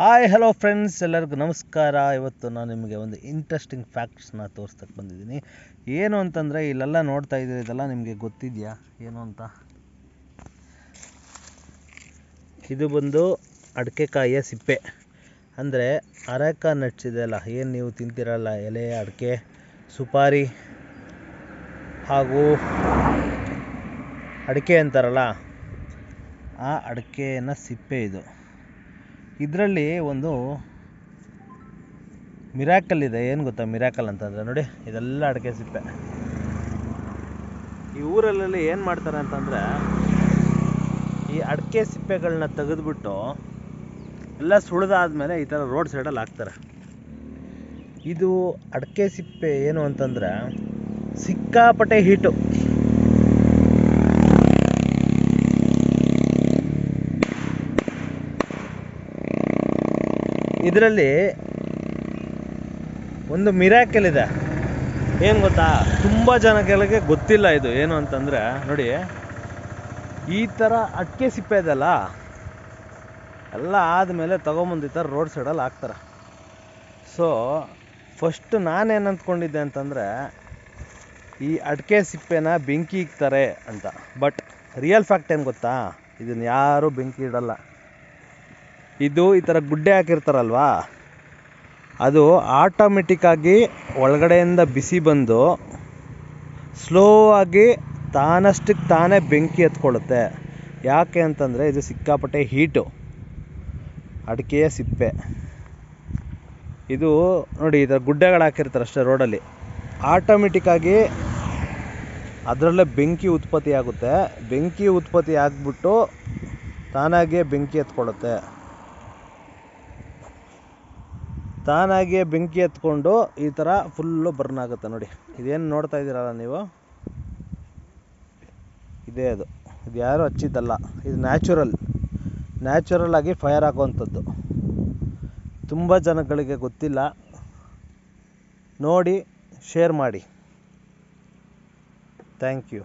Hi hello friends, ಎಲ್ಲರಿಗೂ ನಮಸ್ಕಾರ. ಇವತ್ತು ನಾನು ನಿಮಗೆ ಒಂದು ಇಂಟ್ರೆಸ್ಟಿಂಗ್ ಫ್ಯಾಕ್ಟ್ಸ್ನ ತೋರಿಸ್ತಕ್ಕೆ ಬಂದಿದ್ದೀನಿ. ಏನು ಅಂತಂದರೆ, ಇಲ್ಲೆಲ್ಲ ನೋಡ್ತಾ ಇದ್ದೀರಿ, ಇದೆಲ್ಲ ನಿಮಗೆ ಗೊತ್ತಿದೆಯಾ ಏನು ಅಂತ? ಇದು ಬಂದು ಅಡಿಕೆಕಾಯಿಯ ಸಿಪ್ಪೆ, ಅಂದರೆ ಅರೆಕ ನಟ್ಸ್ ಇದೆಯಲ್ಲ, ಏನು ನೀವು ತಿಂತಿರಲ್ಲ, ಎಲೆ, ಅಡಿಕೆ, ಸುಪಾರಿ ಹಾಗೂ ಅಡಿಕೆ ಅಂತಾರಲ್ಲ, ಆ ಅಡಿಕೆನ ಸಿಪ್ಪೆ ಇದು. ಇದರಲ್ಲಿ ಒಂದು ಮಿರಾಕಲ್ ಇದೆ. ಏನು ಗೊತ್ತಾ ಮಿರಾಕಲ್ ಅಂತಂದರೆ? ನೋಡಿ, ಇದೆಲ್ಲ ಅಡಿಕೆ ಸಿಪ್ಪೆ. ಈ ಊರಲ್ಲಿ ಏನು ಮಾಡ್ತಾರೆ ಅಂತಂದರೆ, ಈ ಅಡಿಕೆ ಸಿಪ್ಪೆಗಳನ್ನ ತೆಗೆದುಬಿಟ್ಟು ಎಲ್ಲ ಸುಳಿದಾದ್ಮೇಲೆ ಈ ಥರ ರೋಡ್ ಸೈಡಲ್ಲಿ ಹಾಕ್ತಾರೆ. ಇದು ಅಡಿಕೆ ಸಿಪ್ಪೆ ಏನು ಅಂತಂದರೆ ಸಿಕ್ಕಾಪಟ್ಟೆ ಹೀಟು. ಇದರಲ್ಲಿ ಒಂದು ಮಿರಾಕಲ್ ಇದೆ. ಏನು ಗೊತ್ತಾ? ತುಂಬ ಜನಗಳಿಗೆ ಗೊತ್ತಿಲ್ಲ ಇದು ಏನು ಅಂತಂದರೆ, ನೋಡಿ, ಈ ಥರ ಅಡಿಕೆ ಸಿಪ್ಪೆ ಇದೆಲ್ಲ, ಎಲ್ಲ ಆದಮೇಲೆ ತೊಗೊಂಬಂದು ಈ ಥರ ರೋಡ್ ಸೈಡಲ್ಲಿ ಹಾಕ್ತಾರೆ. ಸೊ ಫಸ್ಟ್ ನಾನೇನು ಅಂದ್ಕೊಂಡಿದ್ದೆ ಅಂತಂದರೆ, ಈ ಅಡಿಕೆ ಸಿಪ್ಪೆನ ಬೆಂಕಿ ಇಕ್ತಾರೆ ಅಂತ. ಬಟ್ ರಿಯಲ್ ಫ್ಯಾಕ್ಟ್ ಏನು ಗೊತ್ತಾ? ಇದನ್ನು ಯಾರೂ ಬೆಂಕಿ ಇಡಲ್ಲ. ಇದು ಈ ಥರ ಗುಡ್ಡೆ ಹಾಕಿರ್ತಾರಲ್ವಾ, ಅದು ಆಟೋಮೆಟಿಕ್ಕಾಗಿ ಒಳಗಡೆಯಿಂದ ಬಿಸಿ ಬಂದು ಸ್ಲೋ ಆಗಿ ತಾನಷ್ಟಕ್ಕೆ ತಾನೇ ಬೆಂಕಿ ಹತ್ಕೊಳ್ಳುತ್ತೆ. ಯಾಕೆ ಅಂತಂದರೆ, ಇದು ಸಿಕ್ಕಾಪಟ್ಟೆ ಹೀಟು ಅಡಿಕೆಯ ಸಿಪ್ಪೆ. ಇದು ನೋಡಿ, ಈ ಥರ ಗುಡ್ಡೆಗಳು ಹಾಕಿರ್ತಾರೆ ಅಷ್ಟೇ ರೋಡಲ್ಲಿ, ಆಟೋಮೆಟಿಕ್ಕಾಗಿ ಅದರಲ್ಲೇ ಬೆಂಕಿ ಉತ್ಪತ್ತಿ ಆಗುತ್ತೆ. ಬೆಂಕಿ ಉತ್ಪತ್ತಿ ಆಗಿಬಿಟ್ಟು ತಾನಾಗಿಯೇ ಬೆಂಕಿ ಹತ್ಕೊಳ್ಳುತ್ತೆ. ತಾನಾಗಿಯೇ ಬೆಂಕಿ ಹತ್ಕೊಂಡು ಈ ಥರ ಫುಲ್ಲು ಬರ್ನ್ ಆಗುತ್ತೆ. ನೋಡಿ, ಇದೇನು ನೋಡ್ತಾ ಇದ್ದೀರಲ್ಲ ನೀವು, ಇದೇ ಅದು. ಇದು ಯಾರೂ ಹಚ್ಚಿದ್ದಲ್ಲ, ಇದು ನ್ಯಾಚುರಲ್ ಆಗಿ ಫೈರ್ ಆಗುವಂಥದ್ದು. ತುಂಬ ಜನಗಳಿಗೆ ಗೊತ್ತಿಲ್ಲ. ನೋಡಿ, ಶೇರ್ ಮಾಡಿ. Thank you.